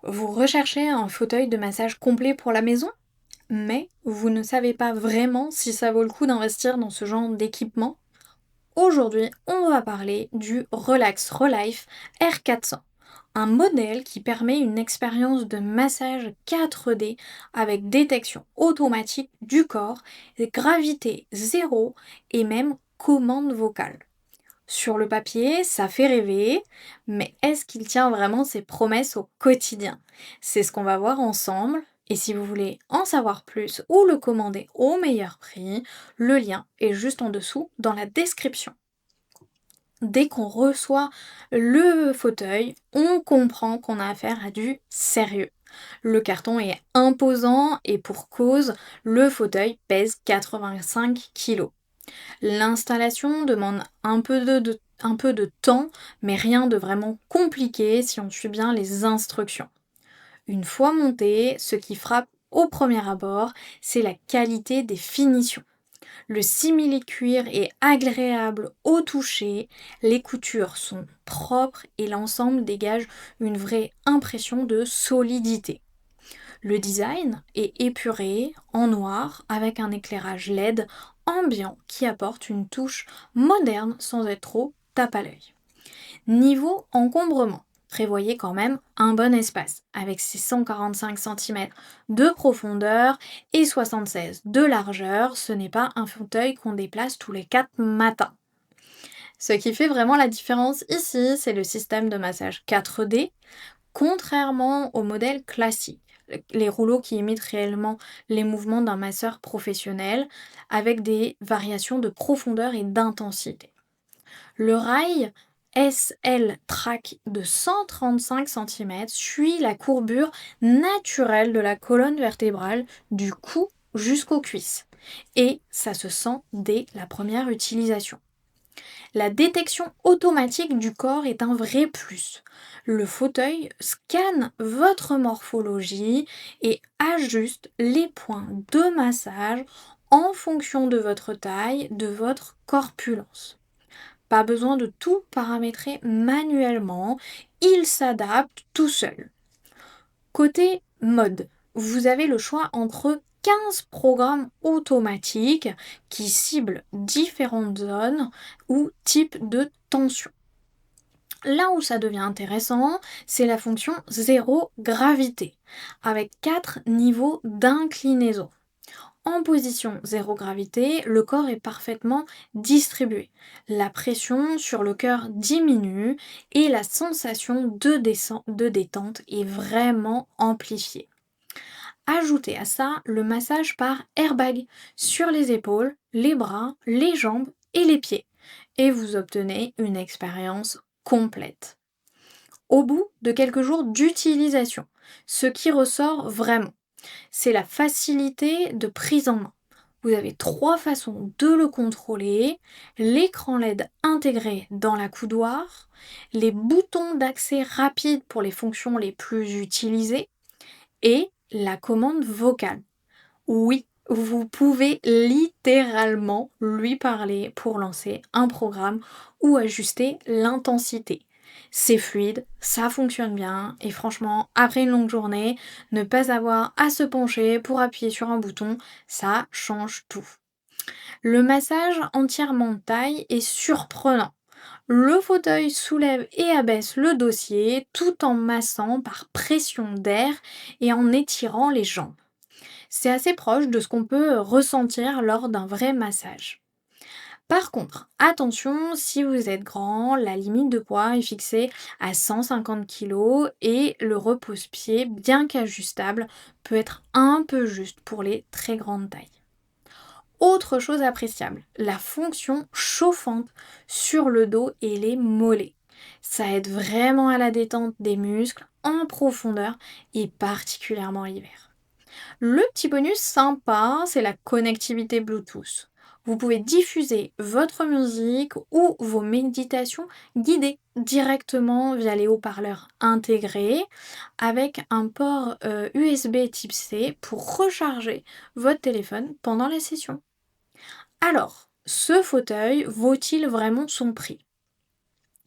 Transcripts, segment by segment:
Vous recherchez un fauteuil de massage complet pour la maison, mais vous ne savez pas vraiment si ça vaut le coup d'investir dans ce genre d'équipement. Aujourd'hui, on va parler du Relax Relife R400, un modèle qui permet une expérience de massage 4D avec détection automatique du corps, gravité zéro et même commande vocale. Sur le papier, ça fait rêver, mais est-ce qu'il tient vraiment ses promesses au quotidien? C'est ce qu'on va voir ensemble. Et si vous voulez en savoir plus ou le commander au meilleur prix, le lien est juste en dessous dans la description. Dès qu'on reçoit le fauteuil, on comprend qu'on a affaire à du sérieux. Le carton est imposant et pour cause, le fauteuil pèse 85 kg. L'installation demande un peu de temps, mais rien de vraiment compliqué si on suit bien les instructions. Une fois monté, ce qui frappe au premier abord, c'est la qualité des finitions. Le simili-cuir est agréable au toucher, les coutures sont propres et l'ensemble dégage une vraie impression de solidité. Le design est épuré, en noir, avec un éclairage LED ambiant qui apporte une touche moderne sans être trop tape à l'œil. Niveau encombrement, prévoyez quand même un bon espace, avec ses 145 cm de profondeur et 76 de largeur. Ce n'est pas un fauteuil qu'on déplace tous les 4 matins. Ce qui fait vraiment la différence ici, c'est le système de massage 4D. Contrairement au modèle classique, les rouleaux qui imitent réellement les mouvements d'un masseur professionnel avec des variations de profondeur et d'intensité. Le rail SL Track de 135 cm suit la courbure naturelle de la colonne vertébrale du cou jusqu'aux cuisses. Et ça se sent dès la première utilisation. La détection automatique du corps est un vrai plus. Le fauteuil scanne votre morphologie et ajuste les points de massage en fonction de votre taille, de votre corpulence. Pas besoin de tout paramétrer manuellement, il s'adapte tout seul. Côté mode, vous avez le choix entre 15 programmes automatiques qui ciblent différentes zones ou types de tension. Là où ça devient intéressant, c'est la fonction zéro gravité, avec 4 niveaux d'inclinaison. En position zéro gravité, le corps est parfaitement distribué. La pression sur le cœur diminue et la sensation de détente est vraiment amplifiée. Ajoutez à ça le massage par airbag sur les épaules, les bras, les jambes et les pieds. Et vous obtenez une expérience complète. Au bout de quelques jours d'utilisation, ce qui ressort vraiment, c'est la facilité de prise en main. Vous avez 3 façons de le contrôler, l'écran LED intégré dans la coudoir, les boutons d'accès rapide pour les fonctions les plus utilisées et la commande vocale. Oui, vous pouvez littéralement lui parler pour lancer un programme ou ajuster l'intensité. C'est fluide, ça fonctionne bien et franchement, après une longue journée, ne pas avoir à se pencher pour appuyer sur un bouton, ça change tout. Le massage entièrement taille est surprenant. Le fauteuil soulève et abaisse le dossier tout en massant par pression d'air et en étirant les jambes. C'est assez proche de ce qu'on peut ressentir lors d'un vrai massage. Par contre, attention, si vous êtes grand, la limite de poids est fixée à 150 kg et le repose-pied, bien qu'ajustable, peut être un peu juste pour les très grandes tailles. Autre chose appréciable, la fonction chauffante sur le dos et les mollets. Ça aide vraiment à la détente des muscles en profondeur et particulièrement l'hiver. Le petit bonus sympa, c'est la connectivité Bluetooth. Vous pouvez diffuser votre musique ou vos méditations guidées directement via les haut-parleurs intégrés avec un port USB type C pour recharger votre téléphone pendant la session. Alors, ce fauteuil vaut-il vraiment son prix?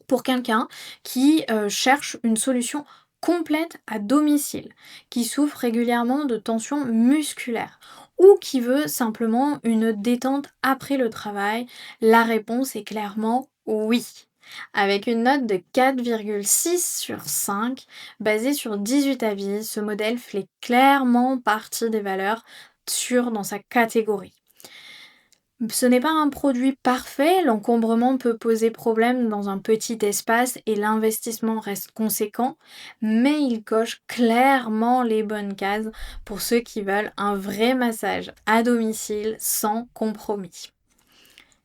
Pour quelqu'un qui cherche une solution complète à domicile, qui souffre régulièrement de tensions musculaires ou qui veut simplement une détente après le travail, la réponse est clairement oui. Avec une note de 4,6 sur 5, basée sur 18 avis, ce modèle fait clairement partie des valeurs sûres dans sa catégorie. Ce n'est pas un produit parfait, l'encombrement peut poser problème dans un petit espace et l'investissement reste conséquent, mais il coche clairement les bonnes cases pour ceux qui veulent un vrai massage à domicile sans compromis.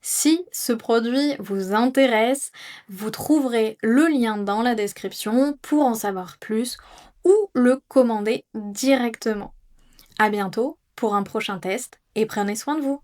Si ce produit vous intéresse, vous trouverez le lien dans la description pour en savoir plus ou le commander directement. À bientôt pour un prochain test et prenez soin de vous.